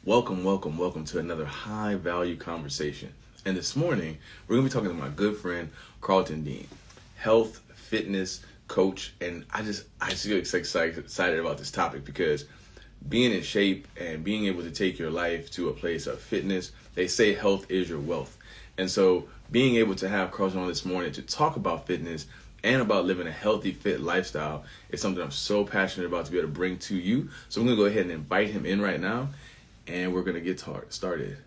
Welcome to another high value conversation. And this morning, we're going to be talking to my good friend, Carlton Dean, health, fitness coach. And I just get excited about this topic because being in shape and being able to take your life to a place of fitness, they say health is your wealth. And so being able to have Carlton on this morning to talk about fitness and about living a healthy, fit lifestyle is something I'm so passionate about to be able to bring to you. So I'm going to go ahead and invite him in right now, and we're going to get started.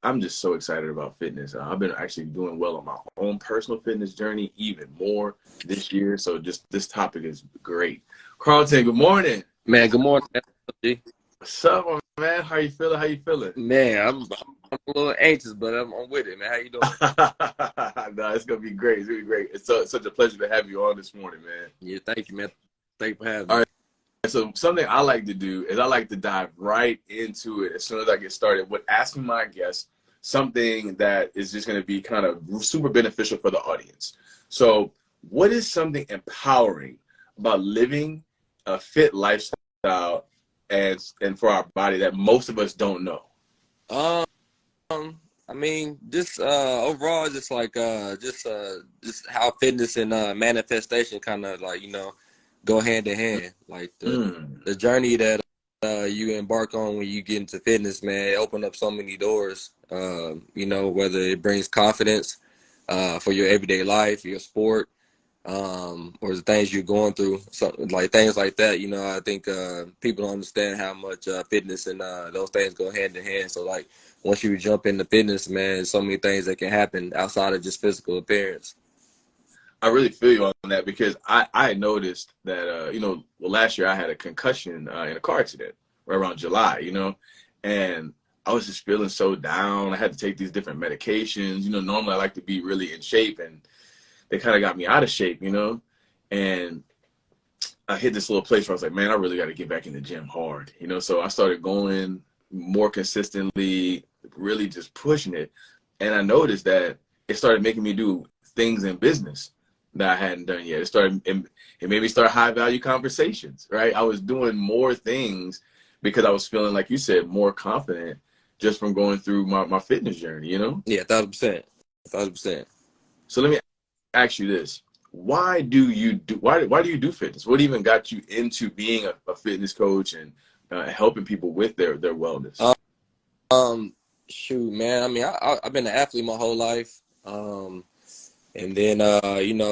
I'm just so excited about fitness. I've been actually doing well on my own personal fitness journey, even more this year. So just this topic is great. Carlton, good morning. Man, good morning. G. What's up, man? How you feeling? Man, I'm a little anxious, but I'm with it, man. How you doing? No, it's gonna be great. It's gonna be great. It's such a pleasure to have you on this morning, man. Yeah, thank you, man. Thank you for having All me. right. So something I like to do is I like to dive right into it as soon as I get started with asking my guests something that is just going to be kind of super beneficial for the audience. So what is something empowering about living a fit lifestyle and for our body that most of us don't know? I mean, just overall, just like just how fitness and manifestation kind of like go hand in hand. Like the journey that you embark on when you get into fitness, man, it open up so many doors. Whether it brings confidence for your everyday life, your sport, or the things you're going through, something like things like that. I think people don't understand how much fitness and those things go hand in hand. So like once you jump into fitness, man, so many things that can happen outside of just physical appearance. I really feel you on that because I noticed that, last year I had a concussion in a car accident right around July, and I was just feeling so down. I had to take these different medications. Normally I like to be really in shape, and they kind of got me out of shape, and I hit this little place where I was like, man, I really got to get back in the gym hard, so I started going more consistently, really just pushing it. And I noticed that it started making me do things in business that I hadn't done yet. It made me start high value conversations, right? I was doing more things because I was feeling, like you said, more confident just from going through my fitness journey, Yeah, 1,000%. So let me ask you this. Why do you do fitness? What even got you into being a fitness coach and helping people with their wellness? Shoot, man. I mean, I've been an athlete my whole life. And then,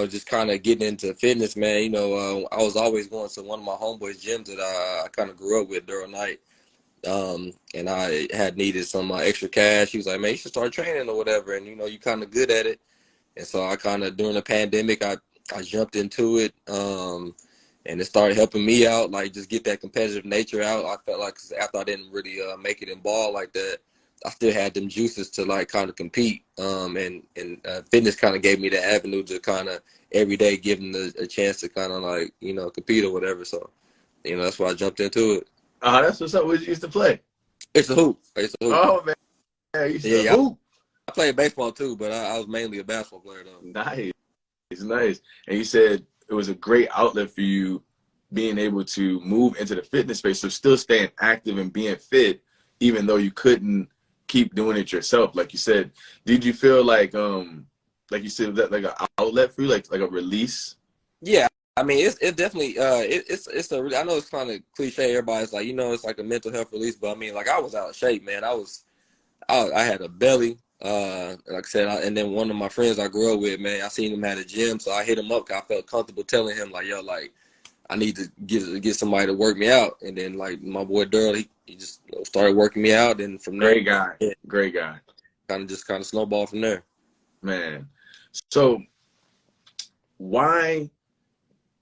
just kind of getting into fitness, man. I was always going to one of my homeboys' gyms that I kind of grew up with during night. And I had needed some extra cash. He was like, man, you should start training or whatever. And, you kind of good at it. And so I kind of, during the pandemic, I jumped into it. And it started helping me out, like just get that competitive nature out. I felt like after I didn't really make it in ball like that, I still had them juices to like kind of compete. And fitness kind of gave me the avenue to kind of every day give them a chance to kind of like, compete or whatever. So, that's why I jumped into it. That's what's up. What you used to play? It's a hoop. Oh, man. You used to Yeah, hoop. I played baseball too, but I was mainly a basketball player though. Nice. And you said it was a great outlet for you being able to move into the fitness space, so still staying active and being fit, even though you couldn't keep doing it yourself. Like you said, did you feel like you said, that like an outlet for you, like a release? Yeah, I mean, it definitely it's a. I know it's kind of cliche. Everybody's like, it's like a mental health release, but I mean, like I was out of shape, man. I had a belly. Like I said, and then one of my friends I grew up with, man, I seen him at a gym, so I hit him up. 'Cause I felt comfortable telling him like, yo, like I need to get somebody to work me out. And then like my boy Daryl, he just started working me out, and from there, Great guy. Kind of snowballed from there. Man. So why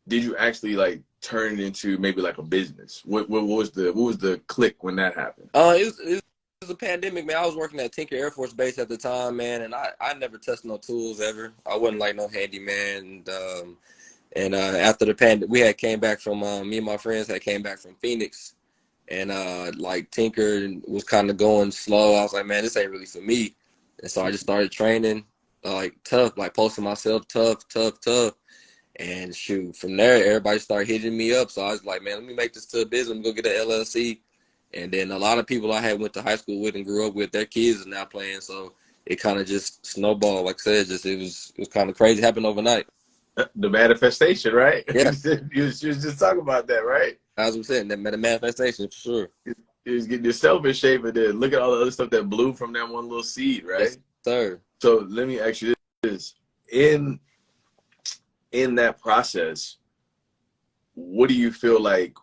did you actually like turn it into maybe like a business? What was the click when that happened? It was a pandemic, man. I was working at Tinker Air Force Base at the time, man, and I never touched no tools ever. I wasn't like no handyman. And after the pandemic, we had came back from me and my friends had came back from Phoenix, and like Tinker was kind of going slow. I was like, man, this ain't really for me, and so I just started training like tough, like posting myself tough. And shoot, from there, everybody started hitting me up. So I was like, man, let me make this to a business. Let me go get an LLC. And then a lot of people I had went to high school with and grew up with, their kids are now playing. So it kind of just snowballed. Like I said, it was kind of crazy. It happened overnight. The manifestation, right? Yeah, You was just talking about that, right? as I'm saying, that manifestation for sure. You was getting yourself in shape, and then look at all the other stuff that blew from that one little seed, right? Yes, sir. So let me ask you this: in that process, what do you feel like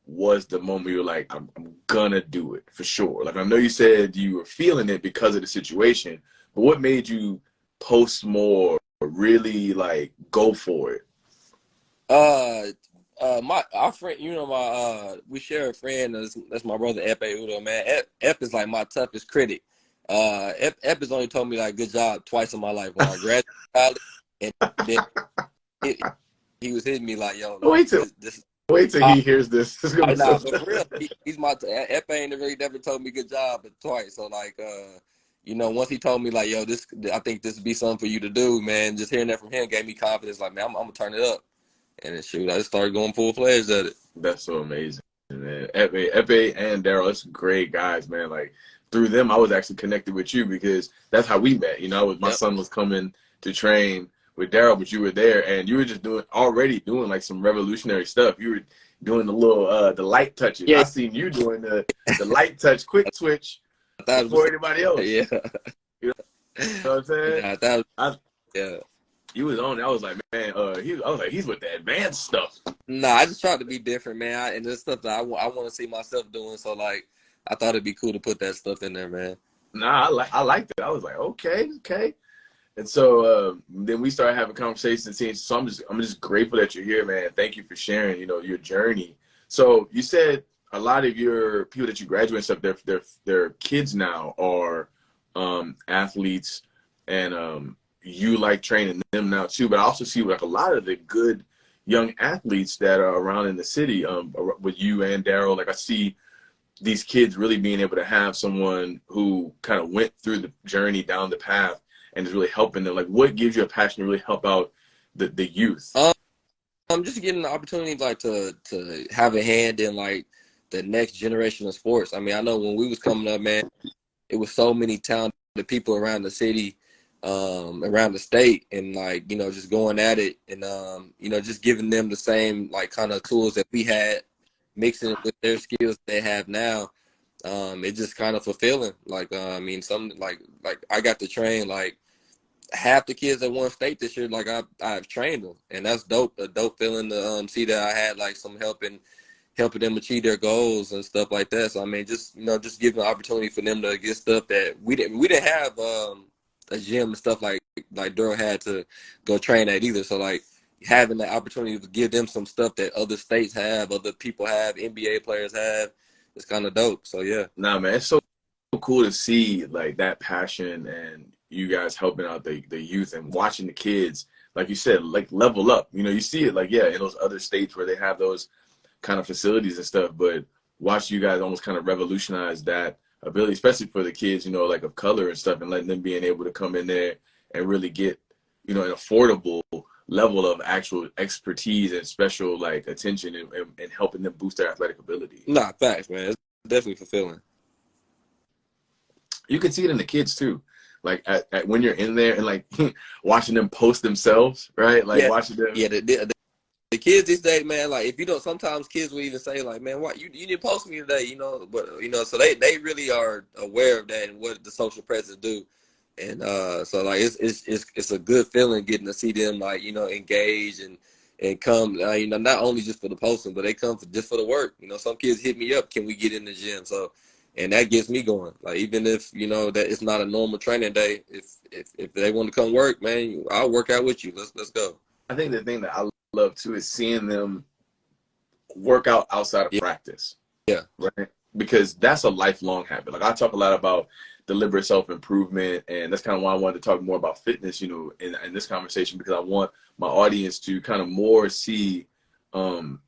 was the moment you were like, I'm gonna do it for sure? Like, I know you said you were feeling it because of the situation, but what made you post more, or really like go for it? Our friend, we share a friend. That's my brother Epe Udo, man. Ep is like my toughest critic. Ep has only told me like good job twice in my life when I graduated college, and then he, he was hitting me like, yo, like Wait till this. wait till he hears this. It's gonna be Nah, so but for real, he's my Epe ain't really never told me good job, but twice. So like, once he told me like, yo, I think this would be something for you to do, man. Just hearing that from him gave me confidence. Like, man, I'm gonna turn it up. And then, shoot, I just started going full-fledged at it. That's so amazing, man. Epe and Daryl, that's great guys, man. Like, through them, I was actually connected with you because that's how we met. My Yep. son was coming to train with Daryl, but you were there, and you were just already doing like some revolutionary stuff. You were doing the little the light touches. Yeah, I seen you doing the light touch, quick twitch that before was, anybody else. yeah. You know what I'm saying? Nah, that I, yeah. you was on it. I was like, man, I was like, he's with the advanced stuff. Nah, I just tried to be different, man. And there's stuff that I want to see myself doing. So, like, I thought it'd be cool to put that stuff in there, man. Nah, I liked it. I was like, okay. And so then we started having conversations. So I'm just grateful that you're here, man. Thank you for sharing, your journey. So you said a lot of your people that you graduate and stuff, their kids now are athletes, and you like training them now too. But I also see like a lot of the good young athletes that are around in the city with you and Daryl. Like, I see these kids really being able to have someone who kind of went through the journey down the path and is really helping them. Like, what gives you a passion to really help out the youth? I'm just getting the opportunity, like, to have a hand in, like, the next generation of sports. I mean, I know when we was coming up, man, it was so many talented people around the city, around the state, and like, just going at it, and just giving them the same like kind of tools that we had, mixing it with their skills they have now. It's just kind of fulfilling. Like, I mean, some like I got to train like half the kids that won state this year. Like, I've trained them, and that's dope. A dope feeling to see that I had like some helping them achieve their goals and stuff like that. So I mean, just giving the opportunity for them to get stuff that we didn't have a gym and stuff like Durham had to go train at either. So like having the opportunity to give them some stuff that other states have, other people have, NBA players have, it's kind of dope. So yeah. Nah, man, it's so cool to see like that passion and you guys helping out the youth and watching the kids, like you said, like level up. You see it like, yeah, in those other states where they have those kind of facilities and stuff, but watch you guys almost kind of revolutionize that ability, especially for the kids, like of color and stuff, and letting them being able to come in there and really get, an affordable level of actual expertise and special like attention and helping them boost their athletic ability. Nah, facts, man. It's definitely fulfilling. You can see it in the kids too. Like at when you're in there and like watching them post themselves, right? Like, Yeah, watching them. yeah. The kids these days, man, like if you don't, sometimes kids will even say like, man, why you didn't post me today, but so they really are aware of that and what the social presence do. And so like it's a good feeling getting to see them like, engage and come, not only just for the posting, but they come just for the work. Some kids hit me up, can we get in the gym? So, and that gets me going. Like, even if that it's not a normal training day, if they want to come work, man, I'll work out with you. Let's go. I think the thing that I love too is seeing them work out outside of practice. Yeah. Right. Because that's a lifelong habit. Like, I talk a lot about deliberate self-improvement, and that's kind of why I wanted to talk more about fitness, in this conversation, because I want my audience to kind of more see the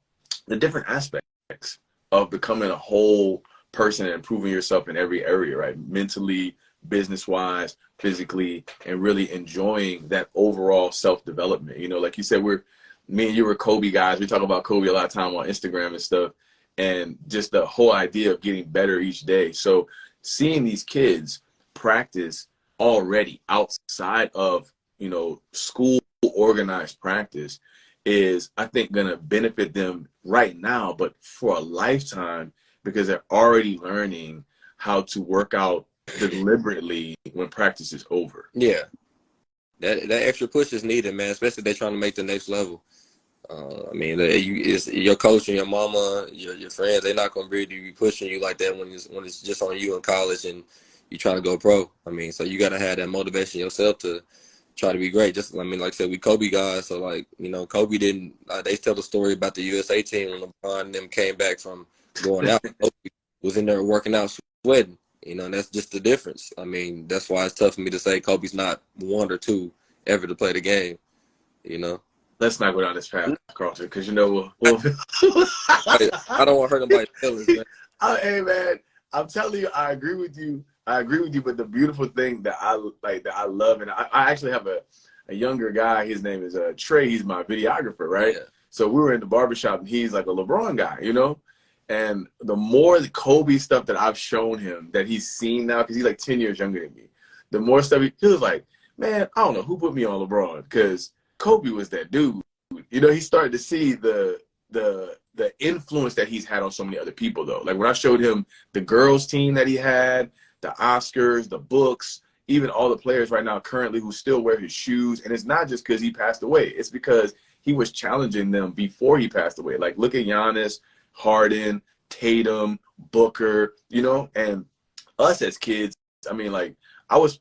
different aspects of becoming a whole person and improving yourself in every area, right? Mentally, business-wise, physically, and really enjoying that overall self-development. Like you said, we're me and you were Kobe guys. We talk about Kobe a lot of time on Instagram and stuff, and just the whole idea of getting better each day. So seeing these kids practice already outside of, you know, school organized practice is, I think, going to benefit them right now, but for a lifetime, because they're already learning how to work out deliberately when practice is over. Yeah, that extra push is needed, man, especially if they're trying to make the next level. I mean, it's your coach and your mama, your friends. They're not gonna really be pushing you like that when it's just on you in college and you trying to go pro. I mean, so you gotta have that motivation yourself to try to be great. Just, I mean, like I said, we Kobe guys, so like, you know, Kobe didn't. They tell the story about the USA team when LeBron and them came back from going out. Kobe was in there working out, sweating. You know, and that's just the difference. I mean, that's why it's tough for me to say Kobe's not one or two ever to play the game. You know. Let's not go down this path, Carlton, because, you know, we'll I don't want to hurt anybody's feelings, man. Hey, man, I'm telling you, I agree with you. I agree with you, but the beautiful thing that I like, that I love, and I actually have a younger guy. His name is Trey. He's my videographer, right? Yeah. So we were in the barbershop, and he's like a LeBron guy, you know? And the more the Kobe stuff that I've shown him that he's seen now, because he's like 10 years younger than me, the more stuff he was like, man, I don't know who put me on LeBron, because Kobe was that dude. You know, he started to see the influence that he's had on so many other people, though. Like when I showed him the girls team that he had, the Oscars, the books, even all the players right now currently who still wear his shoes. And it's not just because he passed away. It's because he was challenging them before he passed away. Like look at Giannis, Harden, Tatum, Booker, you know, and us as kids, I mean, like I was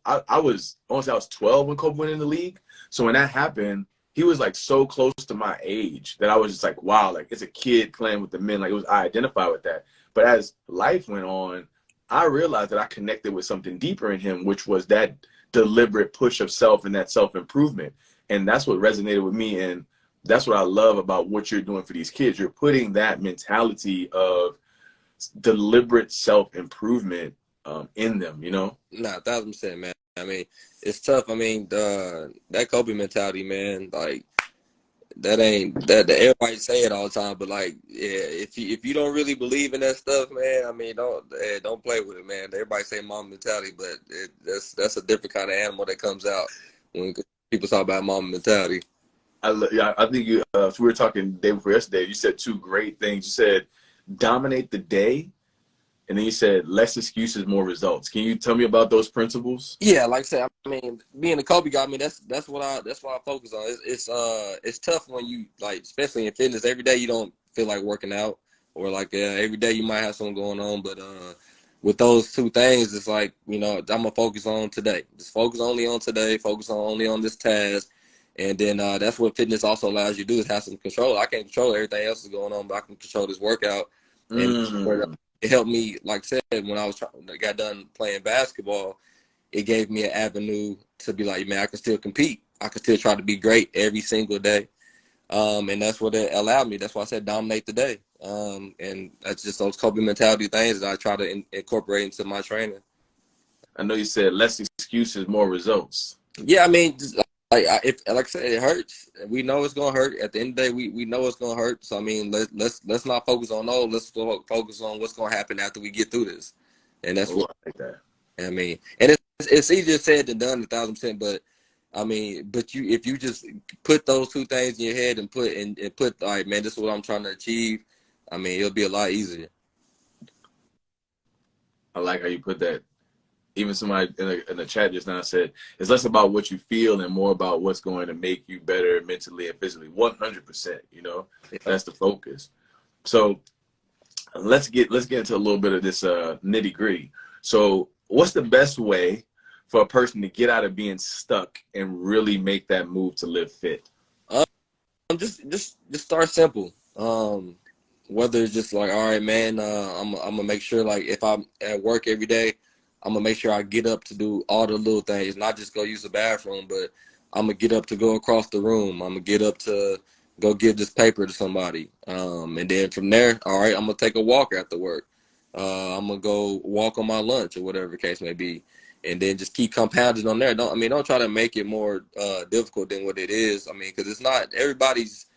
12 when Kobe went in the league. So when that happened, he was like so close to my age that I was just like, wow, like it's a kid playing with the men. Like I identify with that. But as life went on, I realized that I connected with something deeper in him, which was that deliberate push of self and that self-improvement. And that's what resonated with me. And that's what I love about what you're doing for these kids. You're putting that mentality of deliberate self-improvement in them, you know? Nah, 1,000%, man. I mean, it's tough. I mean, that Kobe mentality, man, like that ain't that everybody say it all the time, but like, yeah, if you don't really believe in that stuff, man, I mean, don't play with it, man. Everybody say mom mentality, but that's a different kind of animal that comes out when people talk about mom mentality. I think you. So we were talking the day before yesterday. You said two great things. You said dominate the day. And then you said less excuses, more results. Can you tell me about those principles? Yeah, like I said, I mean, being a Kobe guy, I mean that's what I focus on. It's tough when you, like, especially in fitness, every day you don't feel like working out, or like every day you might have something going on. But with those two things, it's like, you know, I'm gonna focus on today. Just focus only on today. Focus only on this task. And then that's what fitness also allows you to do, is have some control. I can't control everything else that's going on, but I can control this workout. And it helped me, like I said, when I got done playing basketball, it gave me an avenue to be like, man, I can still compete. I can still try to be great every single day. And that's what it allowed me. That's why I said dominate the day. And that's just those Kobe mentality things that I try to incorporate into my training. I know you said less excuses, more results. Yeah, I mean, like I said, it hurts. We know it's gonna hurt. At the end of the day, we know it's gonna hurt. So I mean, let's not focus on those. Let's focus on what's gonna happen after we get through this. And that's what I like that. I mean. And it's easier said than done, 1,000%. But I mean, if you just put those two things in your head and put all right, man, this is what I'm trying to achieve. I mean, it'll be a lot easier. I like how you put that. Even somebody in the chat just now said, it's less about what you feel and more about what's going to make you better mentally and physically. 100%, you know, that's the focus. So let's get into a little bit of this nitty gritty. So what's the best way for a person to get out of being stuck and really make that move to live fit? Just start simple. Whether it's just like, all right, man, I'm gonna make sure, like, if I'm at work every day, I'm going to make sure I get up to do all the little things, not just go use the bathroom, but I'm going to get up to go across the room. I'm going to get up to go give this paper to somebody. And then from there, all right, I'm going to take a walk after work. I'm going to go walk on my lunch or whatever the case may be. And then just keep compounding on there. Don't try to make it more difficult than what it is. I mean, because it's not, everybody's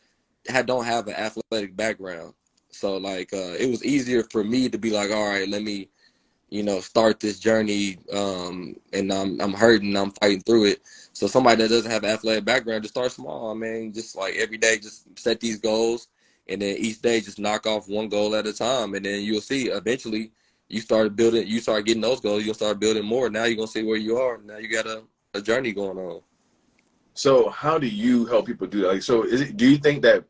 don't have an athletic background. So like it was easier for me to be like, all right, let me, start this journey, and I'm hurting, I'm fighting through it. So somebody that doesn't have an athletic background, just start small. I mean, just like every day, just set these goals, and then each day just knock off one goal at a time, and then you'll see eventually you start getting those goals, you'll start building more. Now you're gonna see where you are. Now you got a journey going on. So how do you help people do that? Like, so do you think that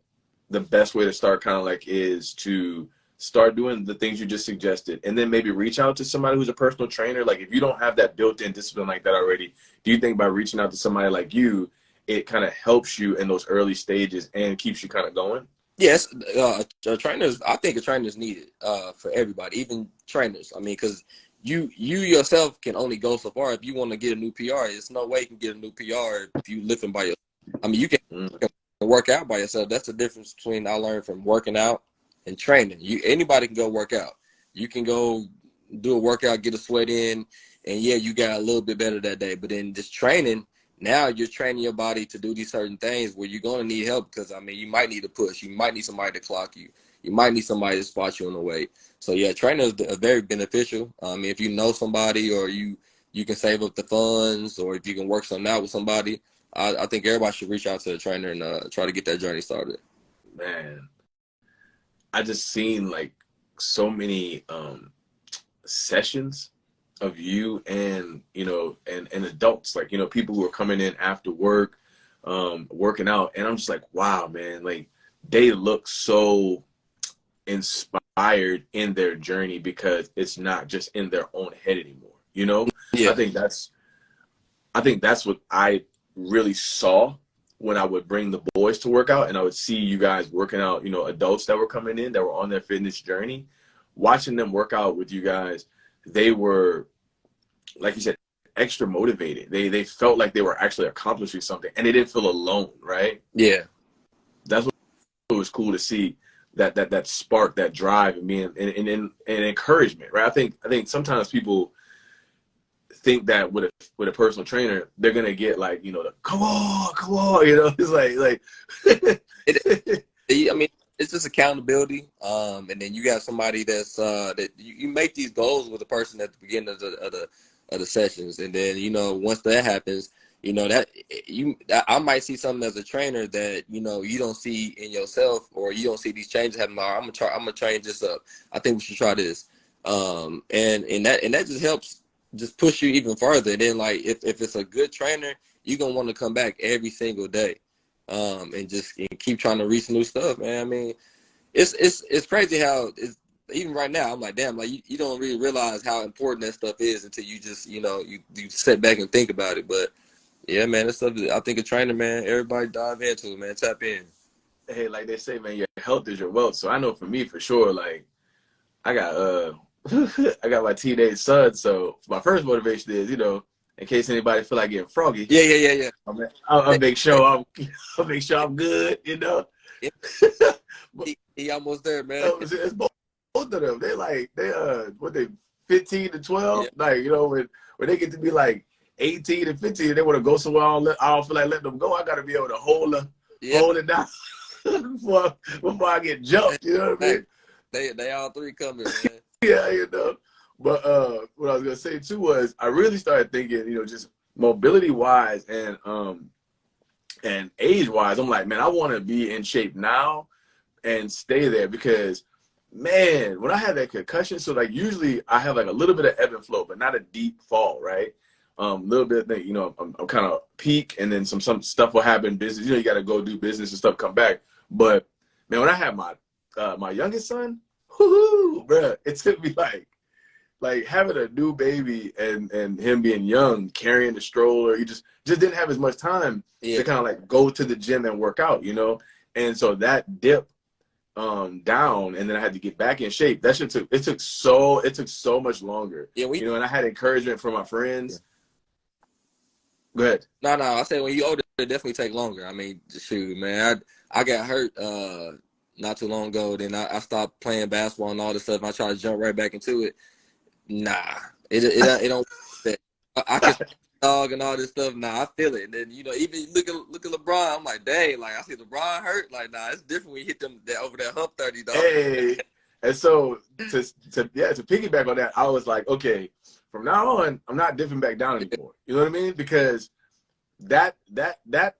the best way to start kind of like is to start doing the things you just suggested and then maybe reach out to somebody who's a personal trainer? Like if you don't have that built-in discipline like that already, do you think by reaching out to somebody like you, it kind of helps you in those early stages and keeps you kind of going? Yes, trainers. I think a trainer is needed for everybody, even trainers. I mean, because you yourself can only go so far. If you want to get a new PR, there's no way you can get a new PR if you lifting by yourself. I mean, you can work out by yourself. That's the difference between I learned from working out and training. Anybody can go work out. You can go do a workout, get a sweat in, and yeah, you got a little bit better that day. But then just training, now you're training your body to do these certain things where you're going to need help because, I mean, you might need a push. You might need somebody to clock you. You might need somebody to spot you on the weight. So, yeah, training is very beneficial. I mean, if you know somebody or you can save up the funds or if you can work something out with somebody, I think everybody should reach out to a trainer and try to get that journey started. Man, I just seen like so many sessions of you and and adults, like people who are coming in after work, working out, and I'm just like, wow, man, like they look so inspired in their journey because it's not just in their own head anymore. Yeah. I think that's what I really saw when I would bring the boys to work out and I would see you guys working out, adults that were coming in that were on their fitness journey, watching them work out with you guys. They were, like you said, extra motivated. They felt like they were actually accomplishing something and they didn't feel alone, right? Yeah. That's what was cool to see, that spark, that drive, and being and encouragement, right? I think sometimes people think that with a personal trainer, they're gonna get like, the come on, it's like I mean, it's just accountability. And then you got somebody that's that you make these goals with a person at the beginning of the sessions, and then once that happens, I might see something as a trainer that you don't see in yourself, or you don't see these changes happening. I'm gonna change this up. I think we should try this. And that just helps just push you even further. And then like if it's a good trainer, you're gonna want to come back every single day. And keep trying to reach new stuff, man. I mean, it's crazy how even right now I'm like, damn, like you don't really realize how important that stuff is until you just you sit back and think about it. But yeah, man, that's stuff that I think a trainer, man, everybody dive into it, man. Tap in. Hey, like they say, man, your health is your wealth. So I know for me, for sure, like I got I got my teenage son. So my first motivation is, in case anybody feel like getting froggy. Yeah. I'll make sure I'm good, Yeah. He almost there, man. It's both of them. They 15 to 12. Yeah. Like, when they get to be like 18 and 15, they want to go somewhere. I don't feel like letting them go. I got to be able to hold it down before I get jumped. You know what I mean? They all three coming, man. Yeah, But what I was gonna say too was I really started thinking, just mobility wise and age wise. I'm like, man, I want to be in shape now and stay there because, man, when I had that concussion, so like usually I have like a little bit of ebb and flow, but not a deep fall, right? Little bit of I'm kind of peak, and then some stuff will happen. Business, you got to go do business and stuff, come back. But man, when I had my youngest son, bruh, it took me like having a new baby and him being young, carrying the stroller, he just didn't have as much time to kind of like go to the gym and work out, And so that dip down, and then I had to get back in shape. That shit took so much longer. Yeah, and I had encouragement from my friends. Yeah. Go ahead. No, I said when you older, it definitely take longer. I mean, shoot, man, I got hurt not too long ago. Then I stopped playing basketball and all this stuff. And I tried to jump right back into it. Nah, it don't. dog and all this stuff. Nah, I feel it. And then, you know, even look at LeBron. I'm like, dang, like I see LeBron hurt. Like, nah, it's different when you hit them over that hump 30, dog. Hey, and so to piggyback on that, I was like, okay, from now on, I'm not dipping back down anymore. You know what I mean? Because that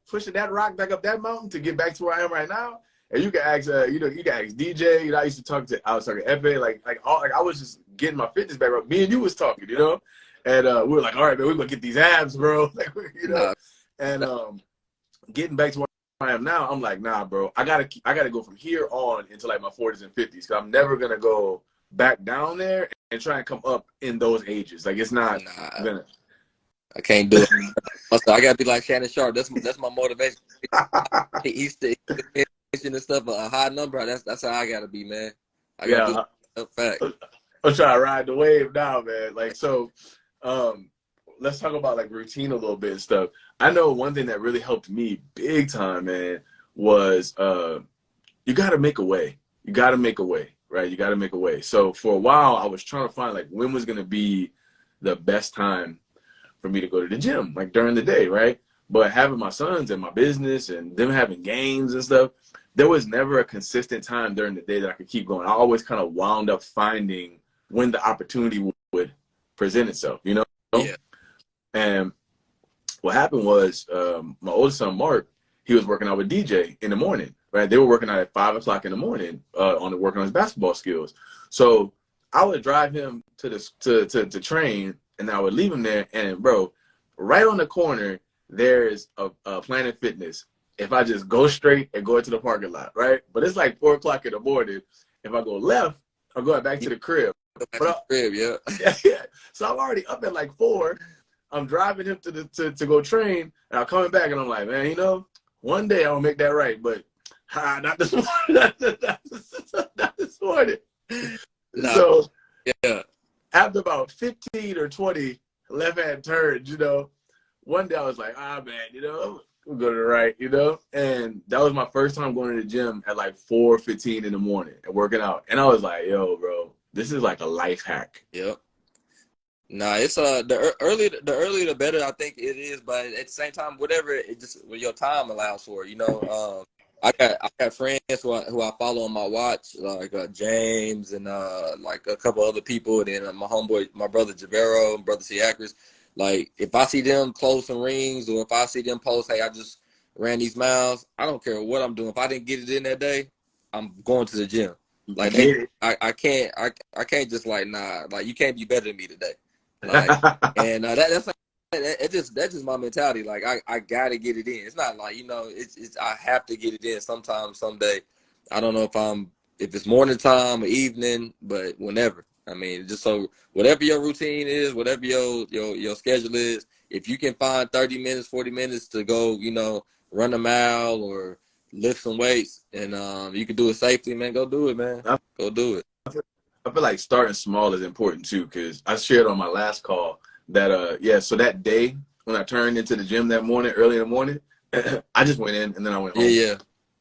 pushing that rock back up that mountain to get back to where I am right now. And you can ask, you can ask DJ. You know, I was talking to Efe, like I was just getting my fitness back up. Me and you was talking, you know, and we were like, all right, man, we're gonna get these abs, bro. Like, you know, and getting back to where I am now, I'm like, nah, bro, I gotta go from here on into like my 40s and 50s, because I'm never gonna go back down there and try and come up in those ages. Like, it's not gonna. I can't do it. I gotta be like Shannon Sharp. That's my motivation. He's and stuff, a high number. That's how I gotta be, man. I gotta do fact. I'm trying to ride the wave now, man. Like, so let's talk about like routine a little bit and stuff. I know one thing that really helped me big time, man, was you gotta make a way. You gotta make a way, right? You gotta make a way. So for a while I was trying to find like when was gonna be the best time for me to go to the gym, like during the day, right? But having my sons and my business and them having games and stuff, there was never a consistent time during the day that I could keep going. I always kind of wound up finding when the opportunity would present itself, you know? Yeah. And what happened was my oldest son, Mark, he was working out with DJ in the morning, right? They were working out at 5 o'clock in the morning working on his basketball skills. So I would drive him to train, and I would leave him there. And, bro, right on the corner, there's a Planet Fitness. If I just go straight and go into the parking lot, right? But it's like 4 o'clock in the morning. If I go left, I'm going back to the crib. Yeah. So I'm already up at like 4. I'm driving him to go train, and I'm coming back, and I'm like, man, you know, one day I'll make that right, but not this morning. Not this morning. No. So yeah, after about 15 or 20 left-hand turns, you know, one day I was like, man, you know, we'll go to the right, you know? And that was my first time going to the gym at like 4:15 in the morning and working out. And I was like, yo, bro, this is like a life hack. Yep. Nah, it's the earlier the better, I think it is, but at the same time, whatever it just what your time allows for, you know. I got friends who I follow on my watch, like James and like a couple other people, and then my homeboy, my brother Javero and brother Siakris. Like, if I see them close some rings, or if I see them post, hey, I just ran these miles, I don't care what I'm doing. If I didn't get it in that day, I'm going to the gym. Like, I can't just like, nah, like, you can't be better than me today. Like, and that's just my mentality. Like, I gotta get it in. It's not like, you know, it's I have to get it in sometime, someday. I don't know if it's morning time or evening, but whenever. I mean, just so whatever your routine is, whatever your schedule is, if you can find 30 minutes, 40 minutes to go, you know, run a mile or lift some weights, and you can do it safely, man, go do it, man. Go do it. I feel like starting small is important too, because I shared on my last call that so that day when I turned into the gym that morning, early in the morning, I just went in and then I went home. Yeah.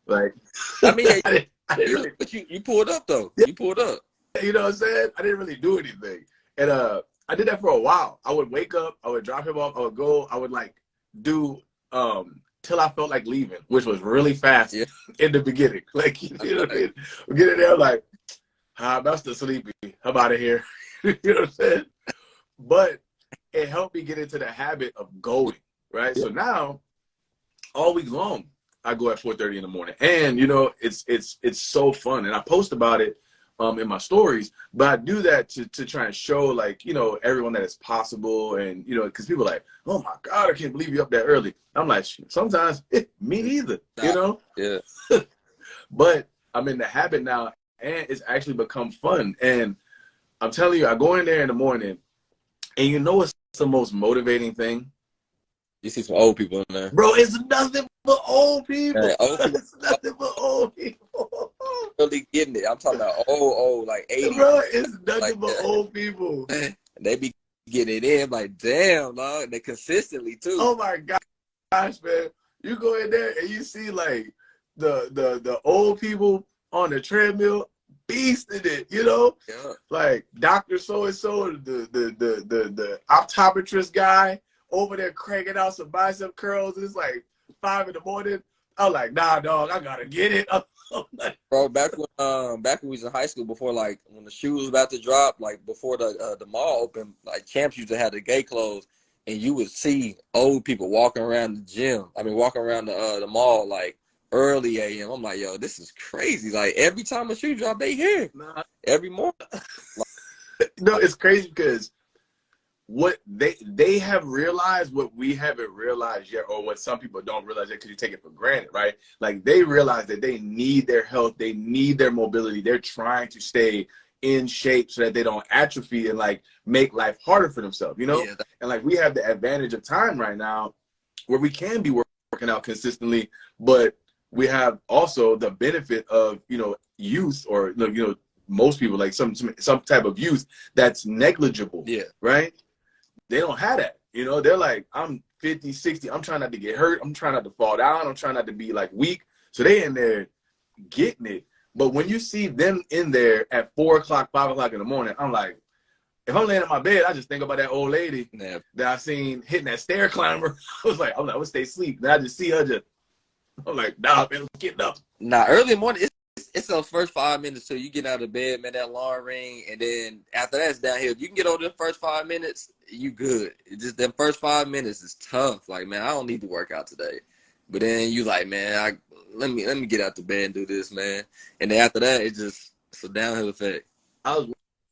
Like, I mean, I didn't really, but you pulled up though. Yeah. You pulled up. You know what I'm saying? I didn't really do anything. And I did that for a while. I would wake up, I would drop him off, I would go, I would like do till I felt like leaving, which was really fast in the beginning. Like, you know what I mean? We get in there like, I'm still sleepy. I'm out of here. You know what I'm saying? But it helped me get into the habit of going, right? Yeah. So now, all week long, I go at 4:30 in the morning. And, you know, it's so fun. And I post about it in my stories, but I do that to try and show, like, you know, everyone that it's possible. And, you know, because people are like, oh my God, I can't believe you're up that early. I'm like, sometimes me neither, you know? Yeah. But I'm in the habit now, and it's actually become fun. And I'm telling you, I go in there in the morning, and you know what's the most motivating thing? You see some old people in there. Bro, it's nothing but old people. Hey, old people. It's nothing but old people. Really getting it. I'm talking about old, like 80. Bro, it's nothing like but old people. They be getting it in, like, damn, dog. They consistently, too. Oh, my gosh, man. You go in there, and you see, like, the old people on the treadmill, beasting it, you know? Yeah. Like Dr. So-and-so, the optometrist guy over there cranking out some bicep curls. And it's like 5 in the morning. I'm like, nah, dog, I gotta get it. I'm like, Bro, back when we was in high school, before like when the shoe was about to drop, like before the mall opened, like Champs used to have the gate closed, and you would see old people walking around the gym. I mean, walking around the mall like early a.m. I'm like, yo, this is crazy. Like every time a shoe drop, they here nah. every morning. No, it's crazy because what they have realized what we haven't realized yet, or what some people don't realize yet because you take it for granted, right? Like they realize that they need their health, they need their mobility. They're trying to stay in shape so that they don't atrophy and like make life harder for themselves, you know? Yeah, And like we have the advantage of time right now where we can be working out consistently, but we have also the benefit of, you know, youth, or you know, most people, like some type of youth that's negligible, yeah. right? They don't have that. You know, they're like, I'm 50, 60. I'm trying not to get hurt. I'm trying not to fall down. I'm trying not to be like weak. So they in there getting it. But when you see them in there at 4 o'clock, 5 o'clock in the morning, I'm like, if I'm laying in my bed, I just think about that old lady that I seen hitting that stair climber. I'm like, I'm gonna stay asleep. Then I just see her just, I'm like, nah, man, I'm getting up. Nah, early morning, it's those first 5 minutes till you get out of bed, man, that alarm ring, and then after that, it's downhill. If you can get over the first 5 minutes, you good. It's just them first 5 minutes is tough. Like, man, I don't need to work out today. But then you like, man, let me get out the bed and do this, man. And then after that, it's a downhill effect. I was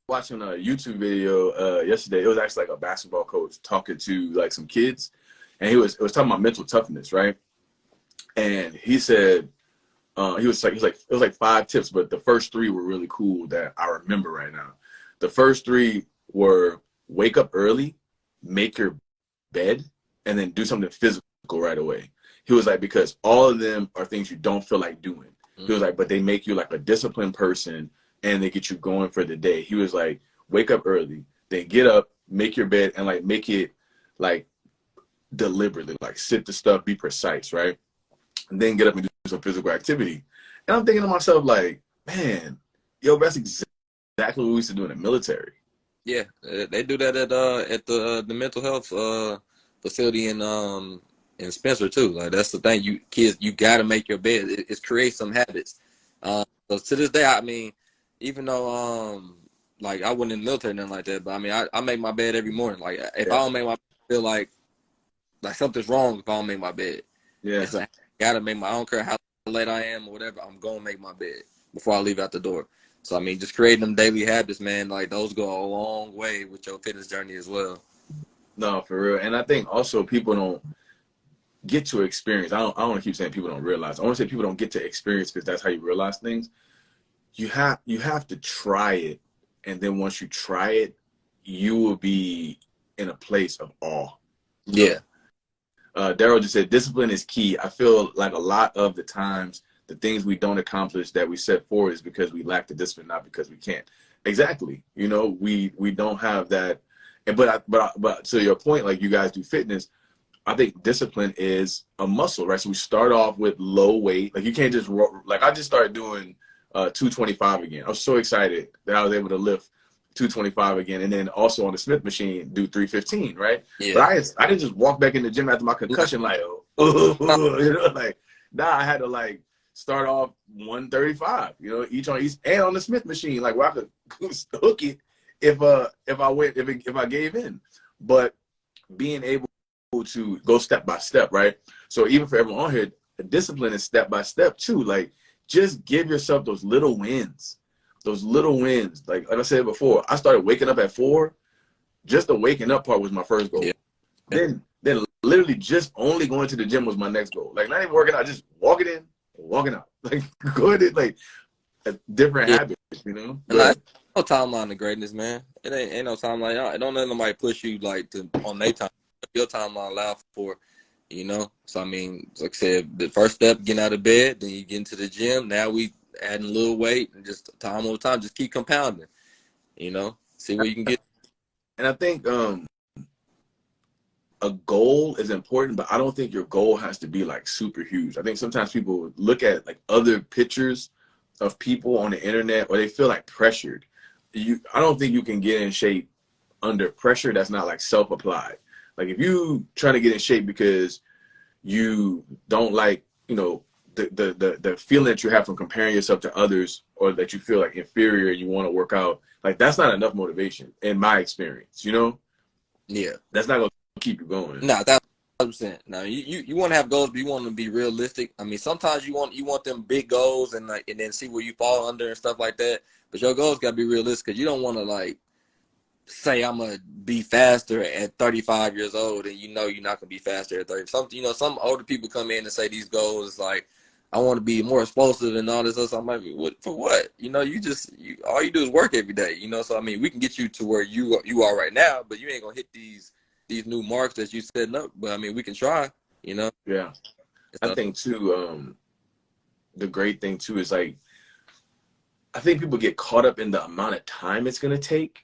watching a YouTube video yesterday. It was actually like a basketball coach talking to like some kids, and it was talking about mental toughness, right? And he said, it was like 5 tips, but the first 3 were really cool that I remember right now. The first 3 were wake up early, make your bed, and then do something physical right away. He was like, because all of them are things you don't feel like doing. He was like, but they make you like a disciplined person and they get you going for the day. He was like, wake up early, then get up, make your bed, and like make it like deliberately, like sit the stuff, be precise, right? And then get up and do some physical activity. And I'm thinking to myself, like, man, yo, that's exactly what we used to do in the military. Yeah, they do that at the mental health facility in Spencer too. Like that's the thing, you got to make your bed. It creates some habits. So to this day, I mean, even though like I wasn't in the military or nothing like that, but I mean I make my bed every morning. Like if I don't make my bed, I feel like something's wrong if I don't make my bed. Yeah. It's like I gotta make I don't care how late I am or whatever, I'm gonna make my bed before I leave out the door. So I mean, just creating them daily habits, man, like those go a long way with your fitness journey as well. No, for real. And I think also people don't get to experience. I don't want to keep saying people don't realize. I want to say people don't get to experience because that's how you realize things. You have to try it, and then once you try it, you will be in a place of awe. Yeah. Daryl just said discipline is key. I feel like a lot of the times the things we don't accomplish that we set forward is because we lack the discipline, not because we can't. Exactly. You know, we don't have that. And but to your point, like you guys do fitness, I think discipline is a muscle, right? So we start off with low weight. Like you can't just like I just started doing 225 again. I was so excited that I was able to lift 225 again, and then also on the Smith machine do 315, right? Yeah. But I didn't just walk back in the gym after my concussion like, you know, like I had to like start off 135, you know, each and on the Smith machine, like where I could hook it if I gave in. But being able to go step by step, right? So even for everyone on here, the discipline is step by step too. Like just give yourself those little wins. Those little wins. Like I said before, I started waking up at 4. Just the waking up part was my first goal. Yeah. Then literally just only going to the gym was my next goal. Like not even working out, just walking in, walking out. Like going in like a different habit, you know? Like, no timeline to greatness, man. It ain't no timeline. Don't let nobody push you like to on their time. Your timeline allow for, you know. So I mean, like I said, the first step, getting out of bed, then you get into the gym. Now we adding a little weight and just time over time, just keep compounding, you know, see where you can get. And I think a goal is important, but I don't think your goal has to be like super huge. I think sometimes people look at like other pictures of people on the internet or they feel like pressured. I don't think you can get in shape under pressure that's not like self-applied. Like if you trying to get in shape because you don't like, the feeling that you have from comparing yourself to others, or that you feel like inferior, you want to work out, like that's not enough motivation in my experience, Yeah. That's not going to keep you going. No, 1,000%. Now you want to have goals, but you want them to be realistic. I mean, sometimes you want them big goals and then see where you fall under and stuff like that. But your goals got to be realistic, because you don't want to like say I'm gonna be faster at 35 years old, and you're not gonna be faster at 30. Some older people come in and say these goals like, I want to be more explosive and all this other stuff. I'm like, what for what? All you do is work every day. So I mean, we can get you to where you are right now, but you ain't gonna hit these new marks that you setting up. But I mean, we can try. Yeah, I think too. The great thing too is like, I think people get caught up in the amount of time it's gonna take.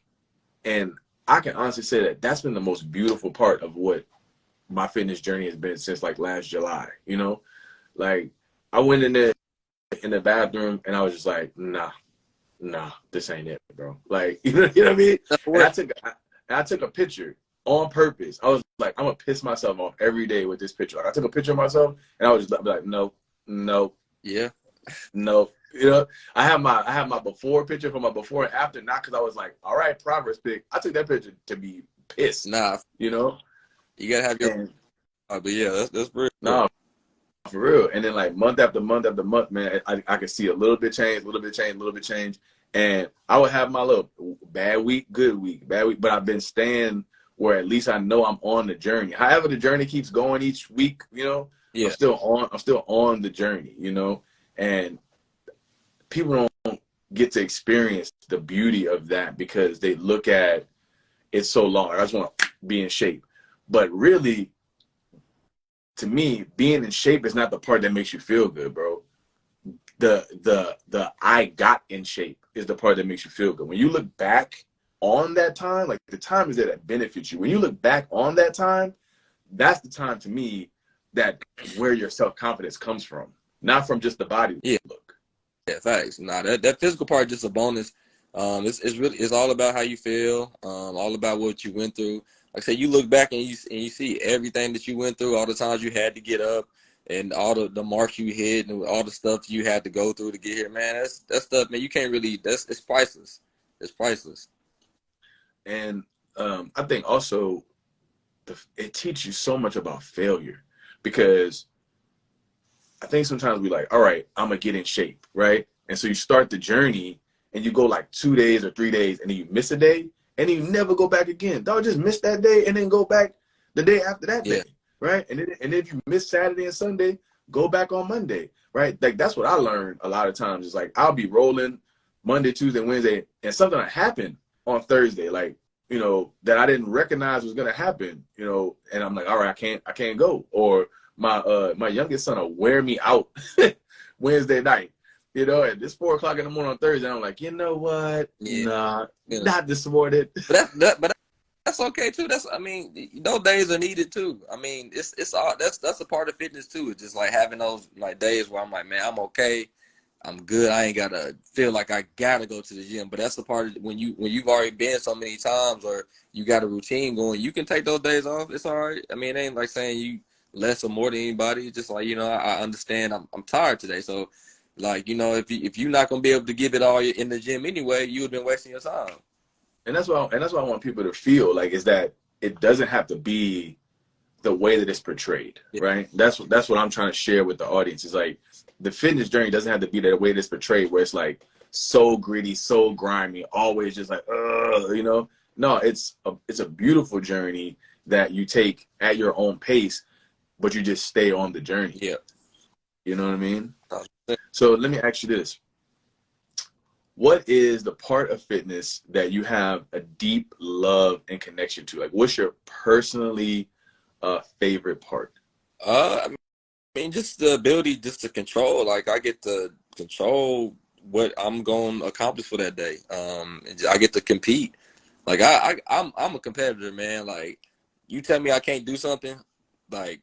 And I can honestly say that that's been the most beautiful part of what my fitness journey has been since like last July. Like I went in there in the bathroom and I was just like, nah, this ain't it, bro. Like, you know what I mean? And I took a picture on purpose. I was like, I'm gonna piss myself off every day with this picture. Like I took a picture of myself and I was just like, no, yeah, no. I have my before picture from my before and after, not because I was like, all right, progress pic. I took that picture to be pissed. Nah, you gotta have your. But yeah, that's real. No, for real. And then like month after month after month, man, I could see a little bit change, a little bit change, a little bit change, and I would have my little bad week, good week, bad week. But I've been staying where at least I know I'm on the journey. However, the journey keeps going each week. Yeah. I'm still on the journey. And people don't get to experience the beauty of that because they look at it so long. I just want to be in shape. But really, to me, being in shape is not the part that makes you feel good, bro. The I got in shape is the part that makes you feel good. When you look back on that time, like the time is there that benefits you. When you look back on that time, that's the time to me that where your self-confidence comes from, not from just the body look. Yeah, facts. Nah, that physical part is just a bonus. It's all about how you feel. All about what you went through. Like I said, you look back and you see everything that you went through, all the times you had to get up, and all the marks you hit, and all the stuff you had to go through to get here. Man, that stuff, man, you can't really. It's priceless. It's priceless. And I think also it teaches you so much about failure, because I think sometimes we like, all right, I'm going to get in shape, right? And so you start the journey and you go like 2 days or 3 days and then you miss a day and then you never go back again. Dog, just miss that day and then go back the day after that day, right? And then if you miss Saturday and Sunday, go back on Monday, right? Like that's what I learned a lot of times. Is like I'll be rolling Monday, Tuesday, Wednesday, and something will happen on Thursday, like, that I didn't recognize was going to happen, and I'm like, all right, I can't go. Or my youngest son will wear me out Wednesday night, and it's 4 o'clock in the morning on Thursday. I'm like, you know what? Nah, not this morning. But that's okay too. I mean, those days are needed too. I mean, it's all that's a part of fitness too. It's just like having those like days where I'm like, man, I'm okay. I'm good. I ain't gotta feel like I gotta go to the gym. But that's the part of when you've already been so many times, or you got a routine going, you can take those days off. It's all right. I mean, it ain't like saying you less or more than anybody. It's just like, I understand I'm tired today. So like, if you're not gonna be able to give it all in the gym anyway, you would have been wasting your time. And that's what I want people to feel like, is that it doesn't have to be the way that it's portrayed, right? That's what I'm trying to share with the audience. Is like the fitness journey doesn't have to be the way that it's portrayed, where it's like so gritty, so grimy, always just like, No, it's a beautiful journey that you take at your own pace, but you just stay on the journey. Yeah. You know what I mean? So let me ask you this. What is the part of fitness that you have a deep love and connection to? Like, what's your personally favorite part? I mean, just the ability just to control. Like, I get to control what I'm going to accomplish for that day. I get to compete. Like, I'm a competitor, man. Like, you tell me I can't do something, like,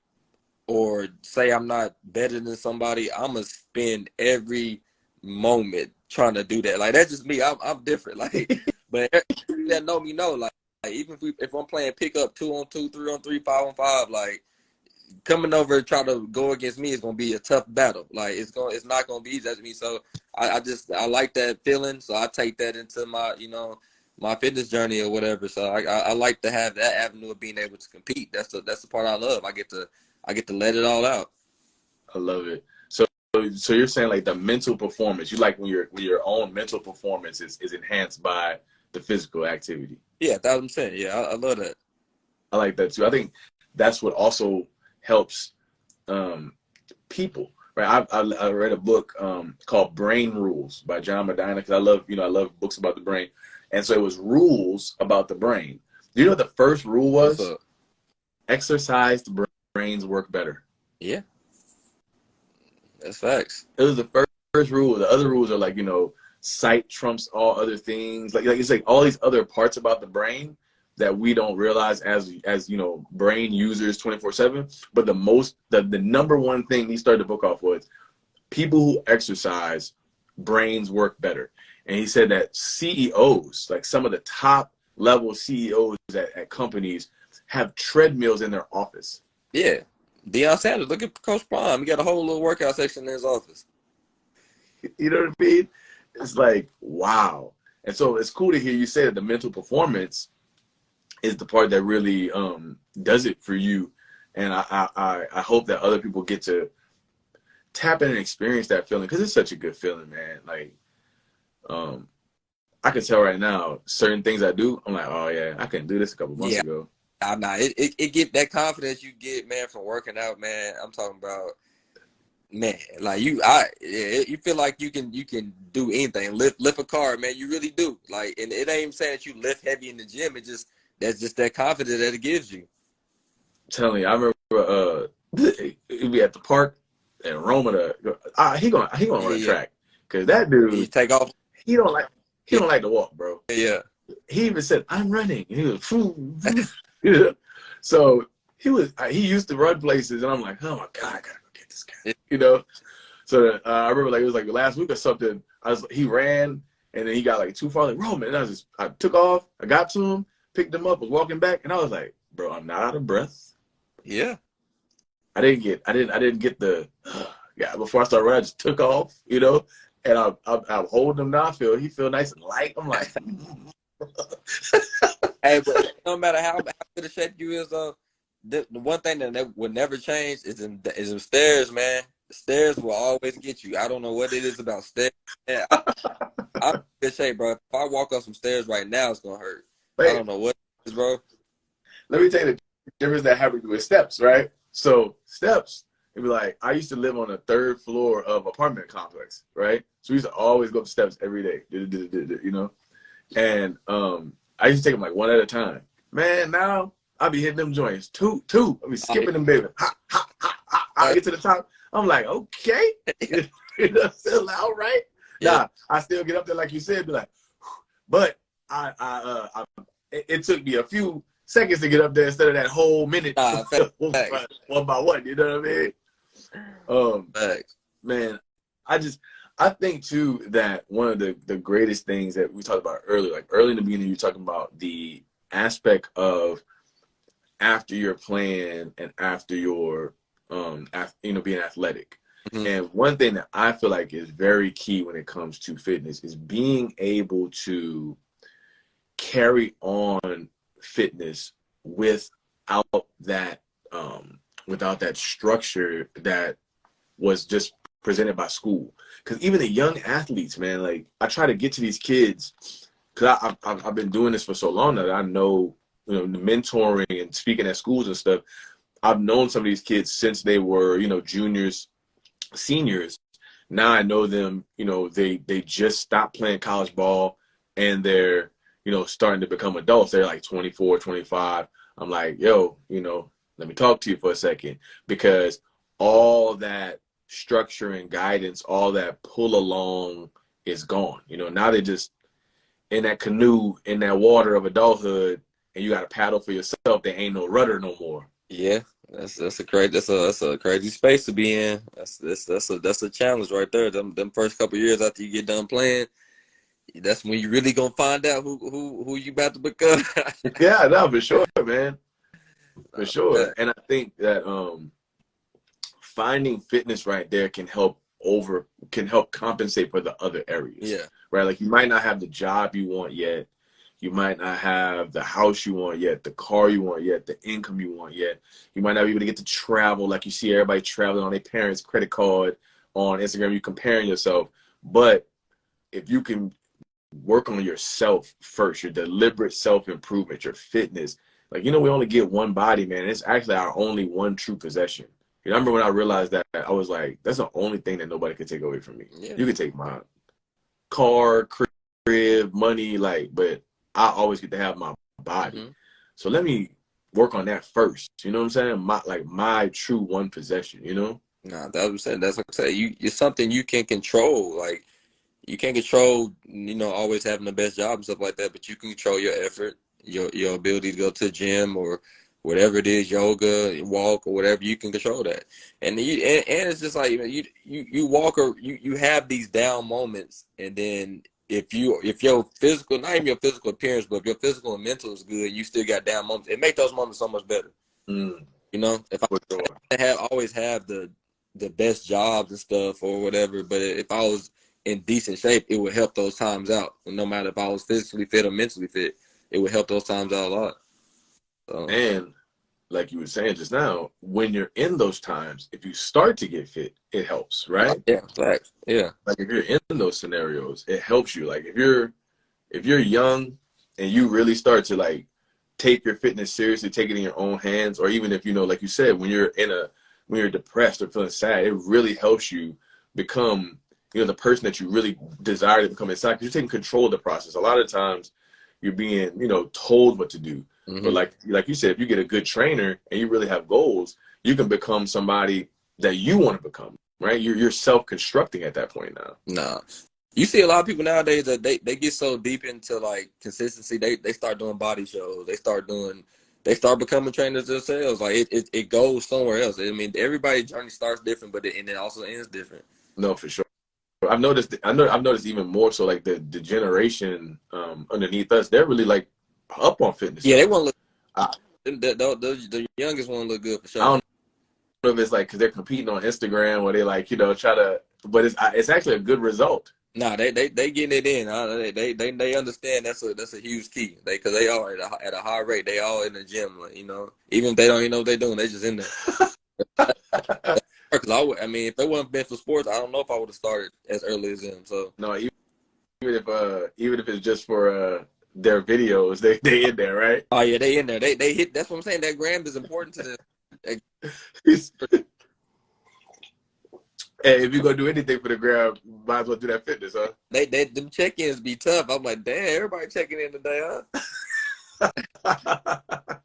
or say I'm not better than somebody, I'm going to spend every moment trying to do that. Like, that's just me. I'm different. Like, but that know me know, like, even if I'm playing pickup 2-on-2, 3-on-3, 5-on-5, like coming over and try to go against me is gonna be a tough battle. Like it's not gonna be easy to me. So I like that feeling. So I take that into my my fitness journey or whatever. So I like to have that avenue of being able to compete. That's the part I love. I get to let it all out. I love it. So you're saying like the mental performance, you like when your own mental performance is enhanced by the physical activity. Yeah, that's what I'm saying. Yeah, I love that. I like that too. I think that's what also helps people, right? I read a book called Brain Rules by John Medina, because I love books about the brain, and so it was rules about the brain. Do you know what the first rule What's was? up? Exercised brains work better. Yeah, that's facts. It was the first rule. The other rules are like, sight trumps all other things. Like it's like all these other parts about the brain that we don't realize as brain users 24/7. But the number one thing he started the book off was people who exercise, brains work better. And he said that CEOs, like some of the top level CEOs at companies, have treadmills in their office. Yeah. Deion Sanders, look at Coach Prime. He got a whole little workout section in his office. You know what I mean? It's like, wow. And so it's cool to hear you say that the mental performance is the part that really does it for you. And I hope that other people get to tap in and experience that feeling, because it's such a good feeling, man. Like, I can tell right now, certain things I do, I'm like, oh yeah, I couldn't do this a couple months ago. Nah, it get that confidence you get, man, from working out, man. I'm talking about, man, like you feel like you can do anything, lift a car, man. You really do. Like, and it ain't even saying that you lift heavy in the gym. That's just that confidence that it gives you. I'm telling you, I remember we'd be at the park and Roma he gonna run a track, because that dude, you take off. He don't like to walk, bro. Yeah. He even said, "I'm running." And he was, So he used to run places, and I'm like, oh my God, I gotta go get this guy. So I remember like it was like last week or something. He ran, and then he got like too far, like Roman. And I took off. I got to him, picked him up, was walking back, and I was like, bro, I'm not out of breath. Yeah. I didn't get the before I started running. I just took off, and I'm holding him now. He feel nice and light. I'm like, hey, but no matter how good a shape you is, though, the one thing that would never change is them stairs, man. The stairs will always get you. I don't know what it is about stairs. Yeah, I'm in good shape, bro. If I walk up some stairs right now, it's gonna hurt. Wait, I don't know what it is, bro. Let me tell you the difference that happened with steps, right? So steps, it'd be like, I used to live on the 3rd floor of apartment complex, right? So we used to always go up the steps every day, And I used to take them like one at a time. Man, now I be hitting them joints. Two. I be skipping them, baby. Ha, ha, ha, ha. I get to the top. I'm like, okay. Still loud, right? Yeah. Nah, I still get up there like you said, be like, but it took me a few seconds to get up there instead of that whole minute. One by one, you know what I mean? Man, I think too that one of the greatest things that we talked about earlier, like early in the beginning, you were talking about the aspect of after you're playing and after you're being athletic. Mm-hmm. And one thing that I feel like is very key when it comes to fitness is being able to carry on fitness without that structure that was just presented by school. Because even the young athletes, man, like I try to get to these kids, because I've been doing this for so long that I know, the mentoring and speaking at schools and stuff. I've known some of these kids since they were, juniors, seniors. Now I know them, they just stopped playing college ball and they're, starting to become adults. They're like 24, 25. I'm like, yo, let me talk to you for a second, because all that structure and guidance, all that pull along is gone. Now they're just in that canoe, in that water of adulthood, and you got to paddle for yourself. There ain't no rudder no more. Yeah, that's a crazy space to be in. That's a challenge right there. Them first couple years after you get done playing, That's when you really gonna find out who you about to become. Yeah, no, for sure, man. For sure. That, And I think that finding fitness right there can help compensate for the other areas. yeah. Right? Like you might not have the job you want yet. You might not have the house you want yet, the car you want yet, the income you want yet. You might not be able to get to travel like you see everybody traveling on their parents' credit card on Instagram. You comparing yourself. But if you can work on yourself first, your deliberate self-improvement, your fitness. Like, we only get one body, man. It's actually our only one true possession. I remember when I realized that, I was like, that's the only thing that nobody can take away from me. Yeah. You can take my car, crib, money, but I always get to have my body. Mm-hmm. So let me work on that first. You know what I'm saying? My true one possession, Nah, that's what I'm saying. That's what I'm saying. It's something you can control. Like you can't control, always having the best job and stuff like that, but you can control your effort, your ability to go to the gym or whatever it is, yoga, walk or whatever. You can control that, and it's just like you walk or you have these down moments, and then if your physical, not even your physical appearance, but if your physical and mental is good, you still got down moments. It makes those moments so much better. Mm, If for sure. I always have the best jobs and stuff or whatever, but if I was in decent shape, it would help those times out. And no matter if I was physically fit or mentally fit, it would help those times out a lot. So, And like you were saying just now, when you're in those times, if you start to get fit, it helps, right? yeah, facts. Yeah. Like if you're in those scenarios, it helps you. Like if you're young and you really start to like take your fitness seriously, take it in your own hands, or even if like you said, when you're depressed or feeling sad, it really helps you become the person that you really desire to become inside. Because you're taking control of the process. A lot of times, you're being told what to do. But Mm-hmm. like you said, if you get a good trainer and you really have goals, you can become somebody that you want to become. Right? You're self-constructing at that point now. Nah. You see a lot of people nowadays that they get so deep into like consistency, they start doing body shows. They start becoming trainers themselves. Like it goes somewhere else. I mean, everybody's journey starts different, but and it also ends different. No, for sure. I've noticed even more so like the generation underneath us, they're really like up on fitness Yeah, now. they want to look. I, The youngest one look good for I sure. don't know if it's like because they're competing on Instagram or they like try to, but it's actually a good result. Nah, they getting it in. They understand that's a huge key. Because they are at a high rate. They all in the gym, like, even if they don't even know what they're doing, they just in there. Because I mean, if it wasn't been for sports, I don't know if I would have started as early as them. So No, even if it's just for their videos, they in there, right? oh yeah, they in there. They hit. That's what I'm saying. That gram is important to them. Hey, if you're gonna do anything for the gram, might as well do that fitness, huh? Them check-ins be tough. I'm like, damn, everybody checking in today, huh?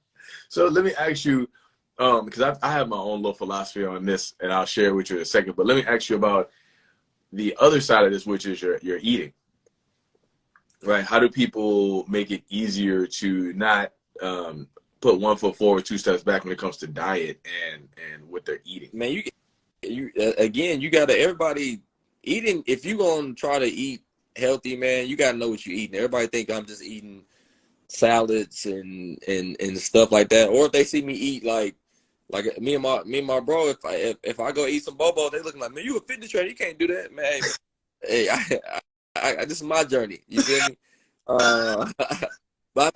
So let me ask you, because I have my own little philosophy on this, and I'll share it with you in a second. But let me ask you about the other side of this, which is your eating. Right? How do people make it easier to not put 1 foot forward, 2 steps back when it comes to diet and what they're eating? Man, you gotta everybody eating. If you gonna try to eat healthy, man, you gotta know what you're eating. Everybody think I'm just eating salads and stuff like that, or if they see me eat like me and my bro, if I go eat some bobo, they looking like, man, you a fitness trainer, you can't do that, man. Hey, this is my journey. You feel me? But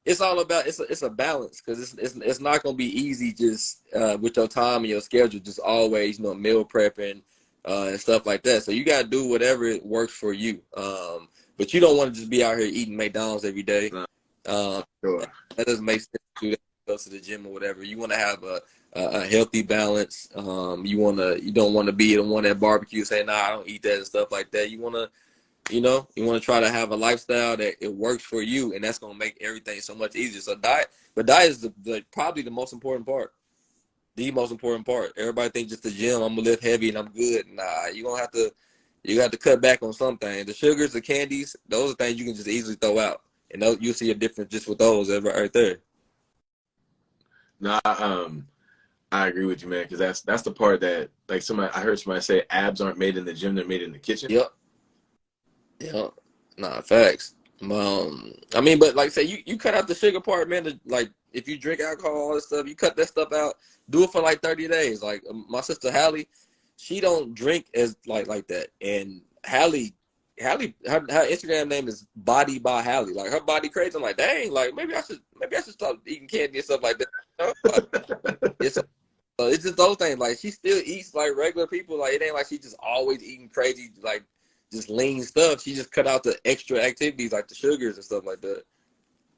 it's all about it's a balance because it's not gonna be easy just with your time and your schedule, just always meal prepping and stuff like that. So you gotta do whatever works for you. But you don't want to just be out here eating McDonald's every day. Sure. That doesn't make sense to do that. Go to the gym or whatever. You want to have a healthy balance. You don't want to be the one at barbecue saying, nah, I don't eat that and stuff like that. You want to you want to try to have a lifestyle that it works for you, and that's going to make everything so much easier. So diet is probably the most important part. The most important part. Everybody thinks just the gym, I'm gonna lift heavy and I'm good. Nah, you have to cut back on some things. The sugars, the candies, those are things you can just easily throw out, and you'll see a difference just with those right there. No, I agree with you, man, because that's the part that I heard somebody say abs aren't made in the gym, they're made in the kitchen. Yep. Yep. Nah, facts. I mean, but like say you cut out the sugar part, man. Like if you drink alcohol, all this stuff, you cut that stuff out. Do it for like 30 days. Like my sister Hallie, she don't drink as like that. And Hallie, her Instagram name is Body by Hallie. Like her body crazy. I'm like, dang, like maybe I should stop eating candy and stuff like that. You know? Like, it's just those things. Like she still eats like regular people. Like it ain't like she just always eating crazy like just lean stuff. She just cut out the extra activities like the sugars and stuff like that.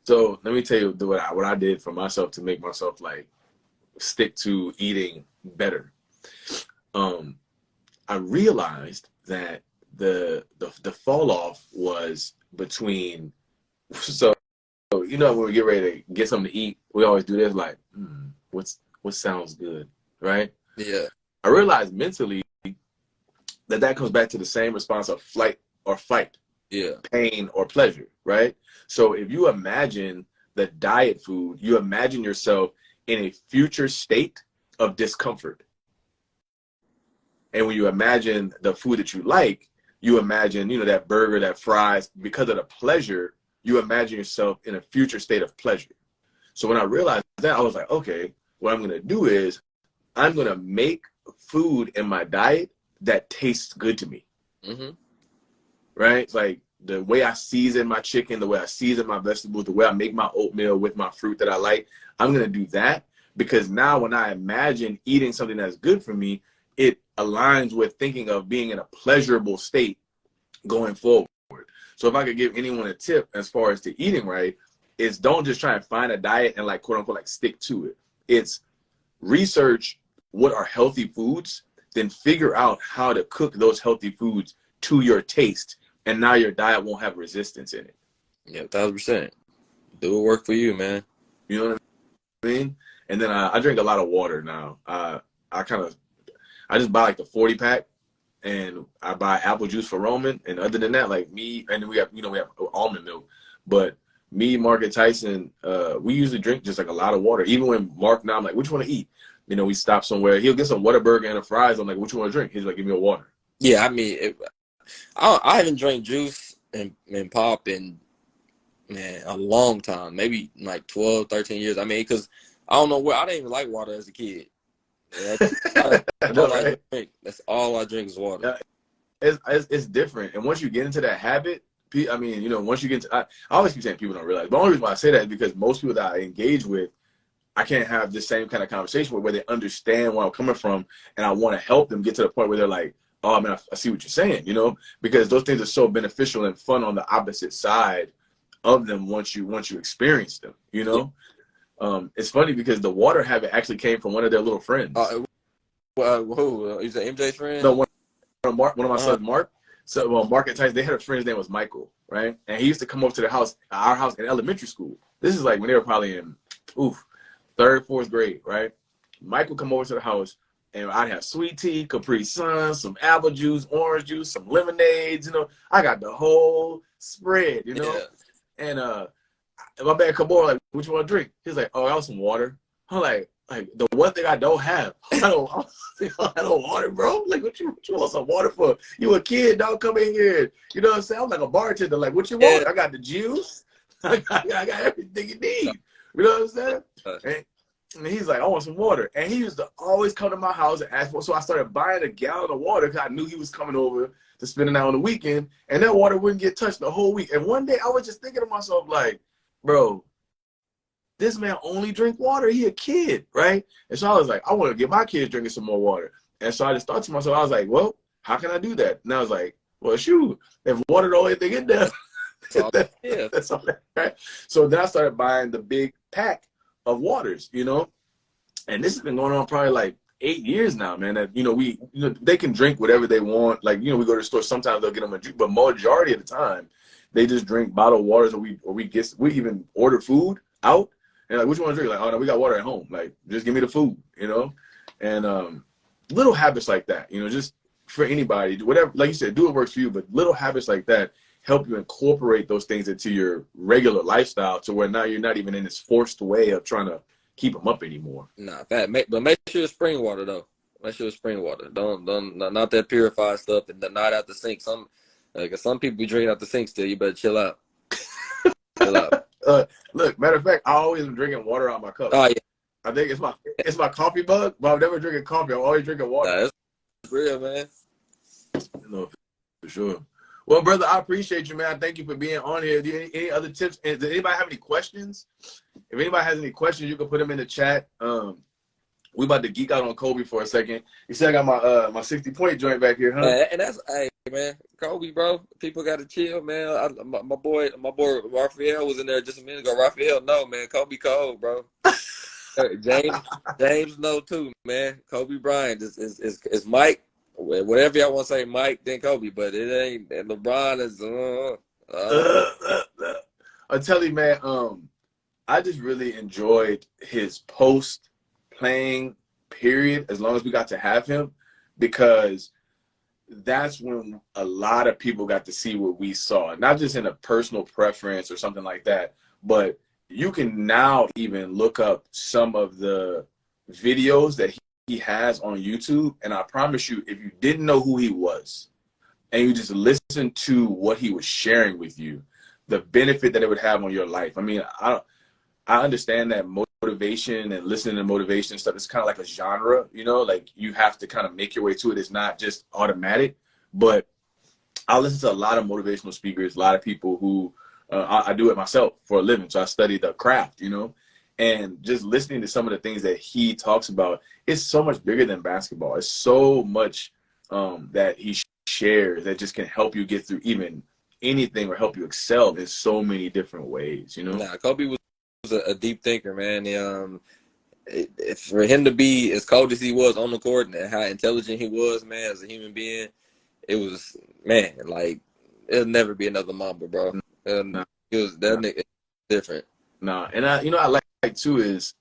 So let me tell you what I did for myself to make myself like stick to eating better. I realized that the fall off was between, so you know when we get ready to get something to eat, we always do this like what sounds good, right? Yeah. I realized mentally that comes back to the same response of flight or fight, Yeah, pain or pleasure, right? So if you imagine the diet food, you imagine yourself in a future state of discomfort. And when you imagine the food that you like, you imagine, you know, that burger, that fries, because of the pleasure, you imagine yourself in a future state of pleasure. So when I realized that, I was like, okay, what I'm going to do is I'm going to make food in my diet that tastes good to me. Mm-hmm. Right? It's like the way I season my chicken, the way I season my vegetables, the way I make my oatmeal with my fruit that I like, I'm going to do that because now when I imagine eating something that's good for me, it aligns with thinking of being in a pleasurable state going forward. So if I could give anyone a tip as far as to eating right, is don't just try and find a diet and like quote unquote like stick to it. It's research what are healthy foods, then figure out how to cook those healthy foods to your taste. And now your diet won't have resistance in it. Yeah, 1,000%. Do what work for you, man. You know what I mean? And then I drink a lot of water now. I just buy like the 40 pack and I buy apple juice for Roman. And other than that, like me, and we have almond milk, but me, Mark, and Tyson, we usually drink just like a lot of water. Even when Mark and I'm like, what you want to eat? You know, we stop somewhere. He'll get some Whataburger and a fries. I'm like, what you want to drink? He's like, give me a water. Yeah, I mean, I haven't drank juice and pop in, man, a long time. Maybe like 12, 13 years. I mean, because I don't know where, I didn't even like water as a kid. I drink. That's all I drink is water. Yeah, it's different. And once you get into that habit, I mean, you know, once you get into, I always keep saying people don't realize. But the only reason why I say that is because most people that I engage with, I can't have the same kind of conversation with where they understand where I'm coming from, and I want to help them get to the point where they're like, oh, man, I see what you're saying, you know, because those things are so beneficial and fun on the opposite side of them once you experience them, you know. Yeah. It's funny because the water habit actually came from one of their little friends. Who? Is it MJ's friend? No, one of my sons, Mark. So, well, Mark and Tyson, they had a friend's name was Michael, right? And he used to come over to our house in elementary school. This is like when they were probably in, third, fourth grade, right? Michael come over to the house, and I'd have sweet tea, Capri Sun, some apple juice, orange juice, some lemonades, you know. I got the whole spread, you know. Yeah. And my man come over, like, what you want to drink? He's like, oh, I want some water. I'm like the one thing I don't have, I don't water, bro. Like, what you want some water for? You a kid, dog, come in here. You know what I'm saying? I'm like a bartender. Like, what you want? I got the juice. I got everything you need. You know what I'm saying? And he's like, I want some water. And he used to always come to my house and ask for. So I started buying a gallon of water because I knew he was coming over to spend it out on the weekend. And that water wouldn't get touched the whole week. And one day I was just thinking to myself, like, bro, this man only drink water. He a kid, right? And so I was like, I want to get my kids drinking some more water. And so I just thought to myself, I was like, well, how can I do that? And I was like, well, shoot, if water the only thing in there, that's all right. So then I started buying the big pack of waters, you know, and this has been going on probably like 8 years now, man. That they can drink whatever they want. Like, you know, we go to the store, sometimes they'll get them a juice, but majority of the time they just drink bottled waters, or we even order food out and like, what you want to drink? Like, oh no, we got water at home. Like, just give me the food, you know. And little habits like that, you know, just for anybody, whatever, like you said, do what works for you, but little habits like that help you incorporate those things into your regular lifestyle to where now you're not even in this forced way of trying to keep them up anymore. Nah, but make sure it's spring water though. Make sure it's spring water. Don't not that purified stuff and not out the sink. Like some people be drinking out the sink still. You better chill out. Chill out. Look, matter of fact, I always am drinking water out my cup. Oh yeah. I think it's my coffee bug, but I'm never drinking coffee. I'm always drinking water. Nah, that's real, man. No, for sure. Well, brother, I appreciate you, man. Thank you for being on here. Do you any other tips? And does anybody have any questions? If anybody has any questions, you can put them in the chat. We about to geek out on Kobe for a second. You see, I got my 60-point joint back here, huh? And that's, hey, man, Kobe, bro. People got to chill, man. My boy Raphael was in there just a minute ago. Raphael, no, man. Kobe cold, bro. James, no too, man. Kobe Bryant is Mike. Whatever y'all want to say, Mike, then Kobe, but it ain't. LeBron is. I tell you, man. I just really enjoyed his post playing period. As long as we got to have him, because that's when a lot of people got to see what we saw, not just in a personal preference or something like that, but you can now even look up some of the videos that he has on YouTube. And I promise you, if you didn't know who he was and you just listen to what he was sharing with you, the benefit that it would have on your life. I mean, I understand that motivation and listening to motivation stuff is kind of like a genre, you know, like you have to kind of make your way to it. It's not just automatic. But I listen to a lot of motivational speakers, a lot of people who I do it myself for a living. So I study the craft, you know, and just listening to some of the things that he talks about, it's so much bigger than basketball. It's so much that he shares that just can help you get through even anything or help you excel in so many different ways, you know? Nah, Kobe was a deep thinker, man. For him to be as cold as he was on the court and how intelligent he was, man, as a human being, it was, man, like, it'll never be another Mamba, bro. Nah, It was that nigga different. Nah, and I like too is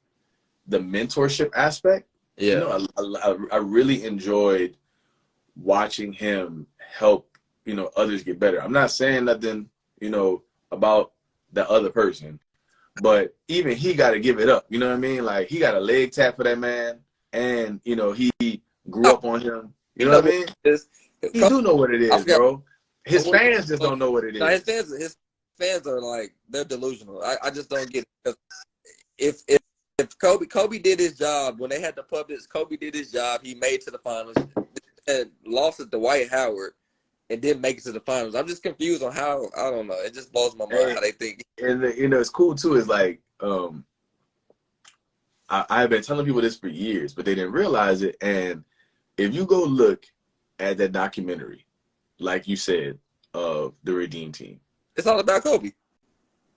the mentorship aspect. Yeah. You know, I really enjoyed watching him help, you know, others get better. I'm not saying nothing, you know, about the other person, but even he got to give it up. You know what I mean? Like, he got a leg tap for that man, and you know he grew up on him. You know what I mean? He do know what it is, bro. His fans just don't know what it is. No, his fans are like, they're delusional. I just don't get it. If Kobe did his job when they had the publics, Kobe did his job. He made it to the finals and lost it to Dwight Howard and didn't make it to the finals. I'm just confused on how. I don't know. It just blows my mind how they think. And you know, it's cool too. Is like I've been telling people this for years, but they didn't realize it. And if you go look at that documentary, like you said, of the Redeem Team, it's all about Kobe.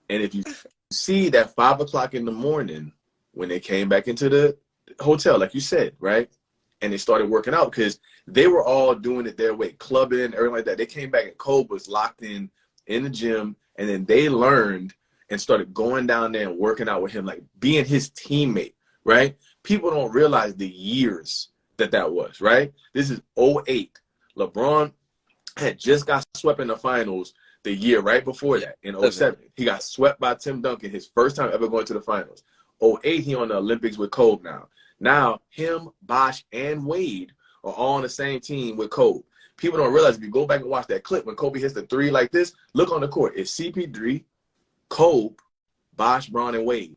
And if you see that 5 o'clock in the morning when they came back into the hotel, like you said, right? And they started working out because they were all doing it their way, clubbing, everything like that. They came back and Kobe was locked in the gym, and then they learned and started going down there and working out with him, like being his teammate, right? People don't realize the years that was, right? This is '08. LeBron had just got swept in the finals the year right before that, in '07. He got swept by Tim Duncan, his first time ever going to the finals. '08, he on the Olympics with Kobe now. Now, him, Bosh, and Wade are all on the same team with Kobe. People don't realize, if you go back and watch that clip, when Kobe hits the three like this, look on the court. It's CP3, Kobe, Bosh, Braun, and Wade.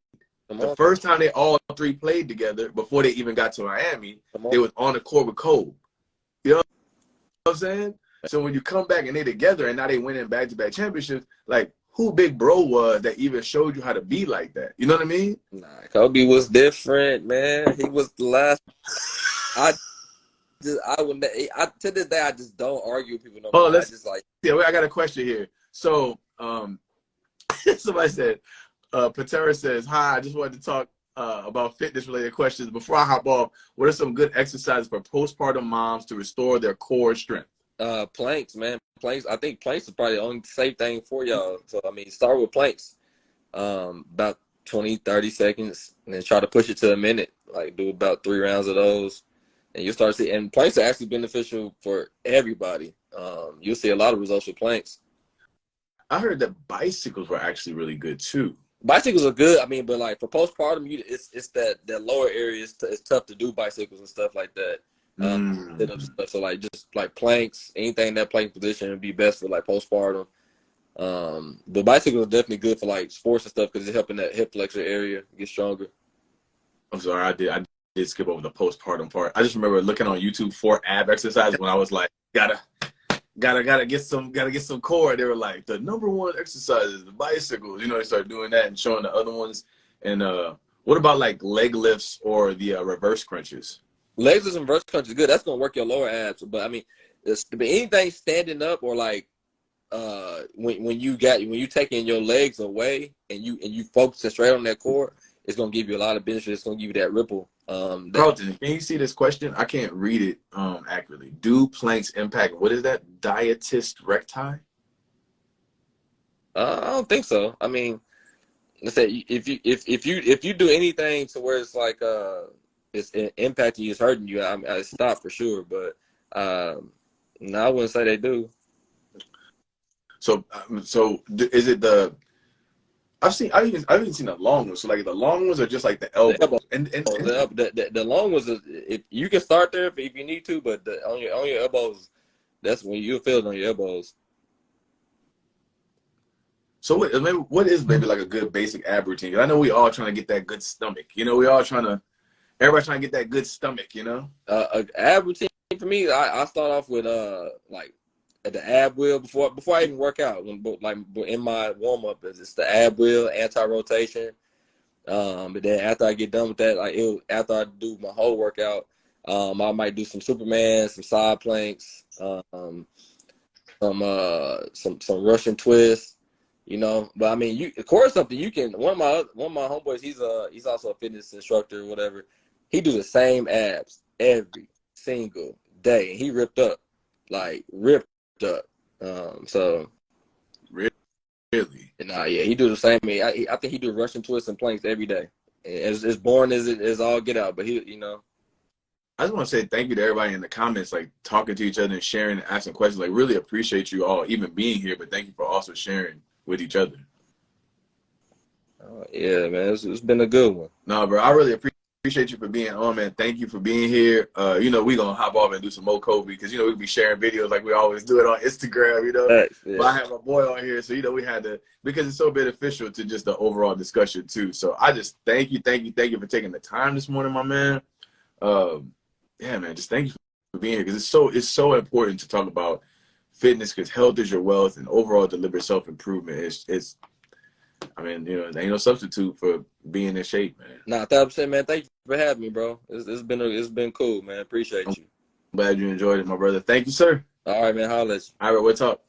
The first time they all three played together, before they even got to Miami, they was on the court with Kobe. You know what I'm saying? So when you come back and they together and now they winning back-to-back championships, like, who Big Bro was that even showed you how to be like that? You know what I mean? Nah, Kobe was different, man. He was the last. To this day, I just don't argue with people no more. I just like. Yeah, I got a question here. So, somebody said, Patera says, "Hi, I just wanted to talk about fitness-related questions. Before I hop off, what are some good exercises for postpartum moms to restore their core strength?" Planks, man. Planks. I think planks is probably the only safe thing for y'all. So, I mean, start with planks. About 20, 30 seconds, and then try to push it to a minute. Like, do about 3 rounds of those. And you'll start seeing, and planks are actually beneficial for everybody. You'll see a lot of results with planks. I heard that bicycles were actually really good, too. Bicycles are good. I mean, but, like, for postpartum, it's that lower area. It's tough to do bicycles and stuff like that. Mm. Sit-up stuff. So like just like planks, anything in that plank position would be best for like postpartum. The bicycle is definitely good for like sports and stuff because it's helping that hip flexor area get stronger. I'm sorry, I did skip over the postpartum part. I just remember looking on YouTube for ab exercises when I was like, gotta get some core. They were like, the number one exercise is the bicycles. You know, they started doing that and showing the other ones. And what about like leg lifts or the reverse crunches? Legs and reverse crunch is good. That's gonna work your lower abs. But I mean, anything standing up or like when you taking your legs away and you focus straight on that core, it's gonna give you a lot of benefits. It's gonna give you that ripple. Carlton, can you see this question? I can't read it accurately. Do planks impact, what is that? Dietist recti? I don't think so. I mean, let's say if you do anything to where it's like it's impacting you, it's hurting you, I stop for sure. But no, I wouldn't say they do. So is it the I've even seen the long ones. So like the long ones are just like the elbows. The elbow, And the long ones, if you can start there if you need to, but on your elbows, that's when you'll feel it on your elbows. so what is maybe like a good basic ab routine? 'Cause I know we all trying to get that good stomach. You know, everybody trying to get that good stomach, you know? A ab routine for me, I start off with like at the ab wheel before I even work out. Like in my warm up, it's the ab wheel, anti-rotation. But then after I get done with that, after I do my whole workout, I might do some Superman, some side planks, some Russian twists, you know. But I mean, of course, something you can. One of my homeboys, he's also a fitness instructor or whatever. He do the same abs every single day, and he ripped up. So Really? yeah, he do the same. I think he do Russian twists and planks every day. As boring as it is, all get out. But he, you know. I just want to say thank you to everybody in the comments, like talking to each other and sharing and asking questions. Like really appreciate you all even being here, but thank you for also sharing with each other. Yeah, man, it's been a good one. No, bro, I really appreciate you for being on, man. Thank you for being here. You know, we gonna hop off and do some more Kobe because you know we be sharing videos like we always do it on Instagram. You know, Yeah. but I have my boy on here, so you know we had to because it's so beneficial to just the overall discussion too. So I just thank you for taking the time this morning, my man. Yeah, man, just thank you for being here because it's so important to talk about fitness because health is your wealth and overall deliberate self-improvement. It's I mean, you know, there ain't no substitute for being in shape, man. Nah, 1,000%, man. Thank you for having me, bro. It's been cool, man. Appreciate you. I'm glad you enjoyed it, my brother. Thank you, sir. All right, man. Holla at you. All right, we'll talk.